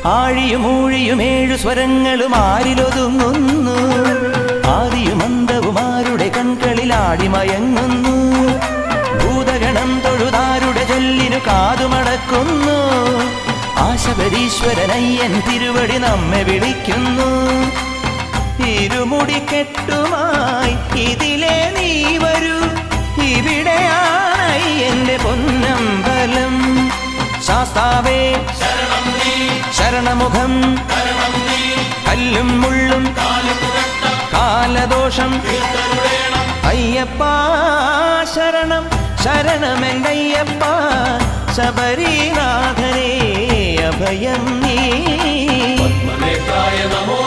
ആഴിയും ഊഴിയും 7 സ്വരങ്ങളും ആരിലൊതുങ്ങുന്നു. ആദിയും അന്തവുമാരുടെ കൺകളിൽ ആടിമയങ്ങുന്നു. ഭൂതഗണം തൊഴുതാരുടെ ചൊല്ലിനു കാതുമടക്കുന്നു. ആശബരീശ്വരനയ്യൻ തിരുവടി നമ്മെ വിളിക്കുന്നു. ഇരുമുടിക്കെട്ടുമായി ഇതിലെ നീ വരൂ, ഇവിടെയാണ് എന്റെ പൊന്നമ്പലം. ശാസ്താവേ ശരണമുഖം, കല്ലും മുള്ളും കാലദോഷം. അയ്യപ്പ ശരണം ശരണമെങ്കയ്യപ്പ, ശബരിനാഥനേ അഭയം നീ. പത്മനേത്രായ നമോ